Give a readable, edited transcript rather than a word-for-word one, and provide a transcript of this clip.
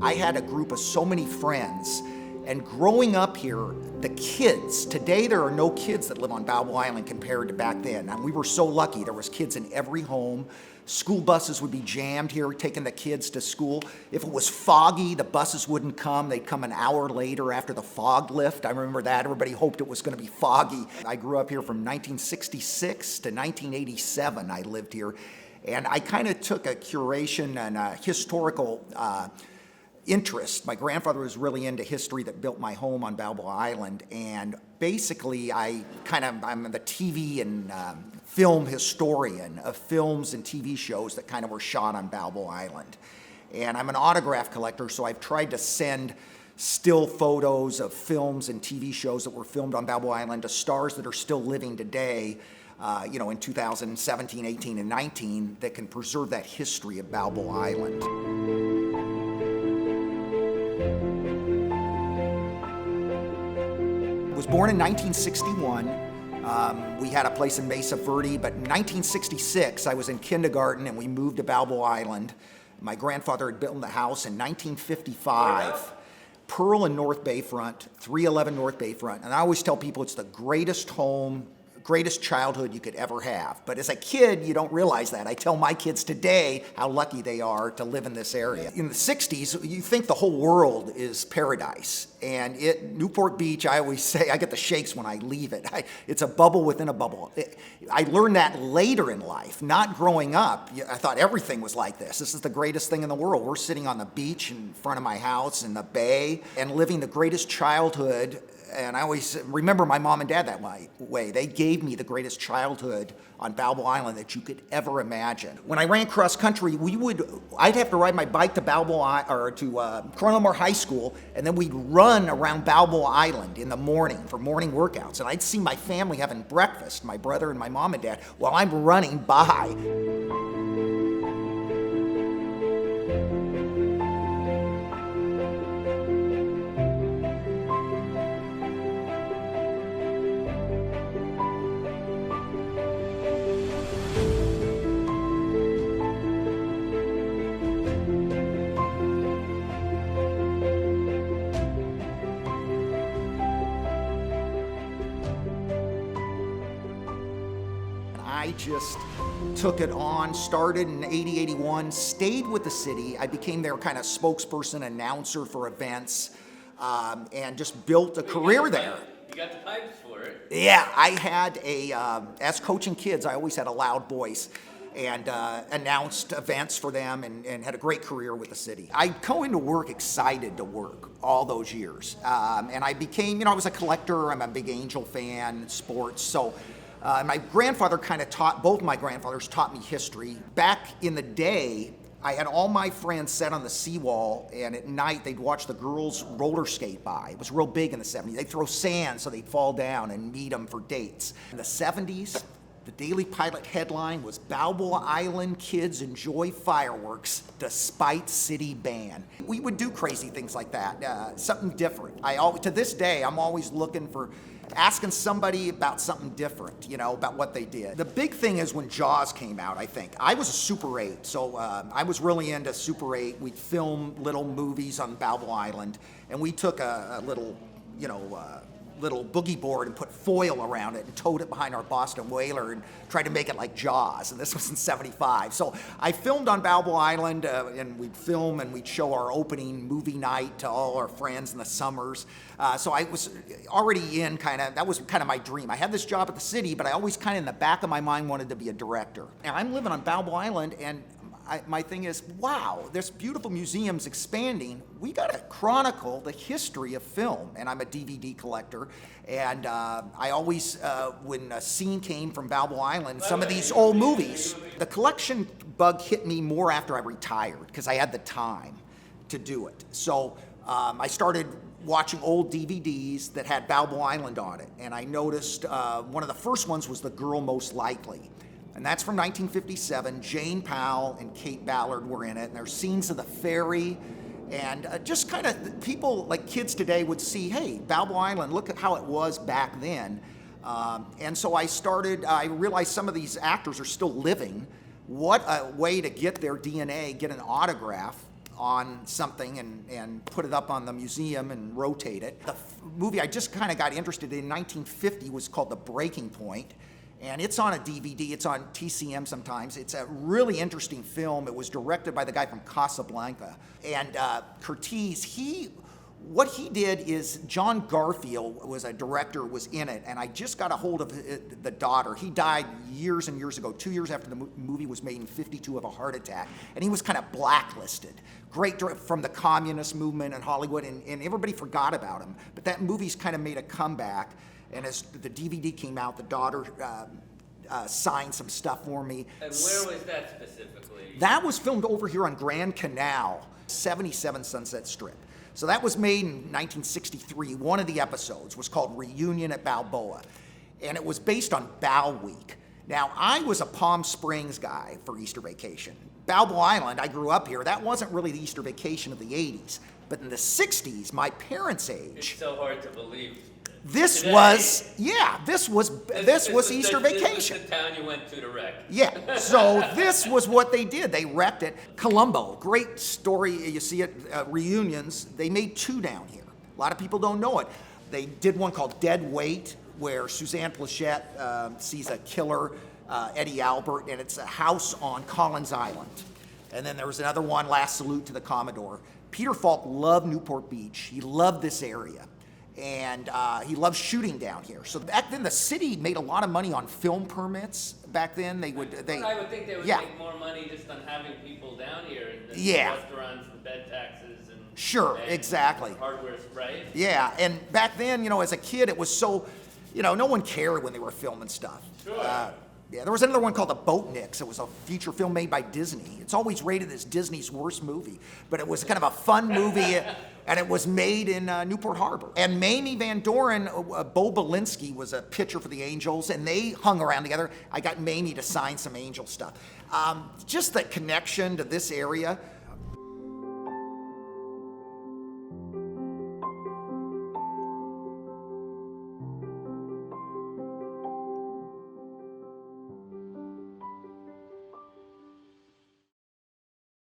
I had a group of so many friends, and growing up here, the kids, today there are no kids that live on Balboa Island compared to back then. And we were so lucky, there was kids in every home. School buses would be jammed here, taking the kids to school. If it was foggy, the buses wouldn't come. They'd come an hour later after the fog lift. I remember that. Everybody hoped it was going to be foggy. I grew up here from 1966 to 1987. I lived here. And I kind of took a curation and a historical interest. My grandfather was really into history that built my home on Balboa Island. And basically, I'm the TV and film historian of films and TV shows that kind of were shot on Balboa Island. And I'm an autograph collector, so I've tried to send still photos of films and TV shows that were filmed on Balboa Island to stars that are still living today, in 2017, 18, and 19, that can preserve that history of Balboa Island. I was born in 1961. We had a place in Mesa Verde, but in 1966, I was in kindergarten and we moved to Balboa Island. My grandfather had built the house in 1955. Pearl and North Bayfront, 311 North Bayfront. And I always tell people it's the greatest home, greatest childhood you could ever have. But as a kid, you don't realize that. I tell my kids today how lucky they are to live in this area. In the 60s, you think the whole world is paradise. And Newport Beach, I always say, I get the shakes when I leave it. It's a bubble within a bubble. I learned that later in life, not growing up. I thought everything was like this. This is the greatest thing in the world. We're sitting on the beach in front of my house in the bay and living the greatest childhood. And I always remember my mom and dad that way. They gave me the greatest childhood on Balboa Island that you could ever imagine. When I ran cross country, I'd have to ride my bike to Coronel Mar High School, and then we'd run around Balboa Island in the morning for morning workouts. And I'd see my family having breakfast, my brother and my mom and dad, while I'm running by. I just took it on, started in 80, 81, stayed with the city. I became their kind of spokesperson, announcer for events, and just built a career there. You got the pipes for it. Yeah, I had as coaching kids, I always had a loud voice and announced events for them and had a great career with the city. I go into work excited to work all those years. And I became, I was a collector, I'm a big Angel fan, sports, so my grandfather both my grandfathers taught me history. Back in the day, I had all my friends set on the seawall, and at night they'd watch the girls roller skate by. It was real big in the 70s. They'd throw sand so they'd fall down and meet them for dates. In the 70s, the Daily Pilot headline was Balboa Island kids enjoy fireworks despite city ban. We would do crazy things like that, something different. To this day, I'm always looking for asking somebody about something different, about what they did. The big thing is when Jaws came out, I think. I was a Super 8, so I was really into Super 8. We'd film little movies on Balboa Island, and we took a little, little boogie board and put foil around it and towed it behind our Boston Whaler and tried to make it like Jaws, and this was in 75. So I filmed on Balboa Island, and we'd film and we'd show our opening movie night to all our friends in the summers. So I was already that was kind of my dream. I had this job at the city, but I always in the back of my mind wanted to be a director. And I'm living on Balboa Island, and my thing is, wow, this beautiful museum's expanding. We got to chronicle the history of film, and I'm a DVD collector. And I always, when a scene came from Balboa Island, some of these old movies, the collection bug hit me more after I retired because I had the time to do it. So I started watching old DVDs that had Balboa Island on it, and I noticed one of the first ones was The Girl Most Likely. And that's from 1957. Jane Powell and Kate Ballard were in it, and there's scenes of the ferry, and just people like kids today would see, hey, Balboa Island, look at how it was back then. And so I realized some of these actors are still living. What a way to get their DNA, get an autograph on something and put it up on the museum and rotate it. The movie I just kind of got interested in 1950 was called The Breaking Point, and it's on a DVD. It's on TCM sometimes. It's a really interesting film. It was directed by the guy from Casablanca. And Curtiz, what he did is, John Garfield was a director, was in it, and I just got a hold of the daughter. He died years and years ago, 2 years after the movie was made in '52 of a heart attack, and he was kind of blacklisted. Great from the communist movement in Hollywood, and everybody forgot about him. But that movie's kind of made a comeback, and as the DVD came out, the daughter signed some stuff for me. And where was that specifically? That was filmed over here on Grand Canal, 77 Sunset Strip. So that was made in 1963. One of the episodes was called Reunion at Balboa, and it was based on Bow Week. Now, I was a Palm Springs guy for Easter vacation. Balboa Island, I grew up here, that wasn't really the Easter vacation of the 80s. But in the 60s, my parents' age, It's so hard to believe. this Today, was Easter vacation. This was the town you went to wreck. Yeah, so this was what they did. They wrecked it. Columbo, great story. You see it, reunions. They made 2 down here. A lot of people don't know it. They did one called Dead Weight, where Suzanne Plachette sees a killer, Eddie Albert, and it's a house on Collins Island. And then there was another one, Last Salute to the Commodore. Peter Falk loved Newport Beach. He loved this area. And he loved shooting down here. So back then, the city made a lot of money on film permits. Back then, I would think they would make more money just on having people down here and the restaurants, the bed taxes, and sure, exactly, hardware, right? Yeah, and back then, as a kid, it was so, no one cared when they were filming stuff. Sure. Yeah, there was another one called The Boatniks. It was a feature film made by Disney. It's always rated as Disney's worst movie, but it was kind of a fun movie, and it was made in Newport Harbor. And Mamie Van Doren, Bo Belinsky was a pitcher for the Angels, and they hung around together. I got Mamie to sign some Angel stuff. Just the connection to this area.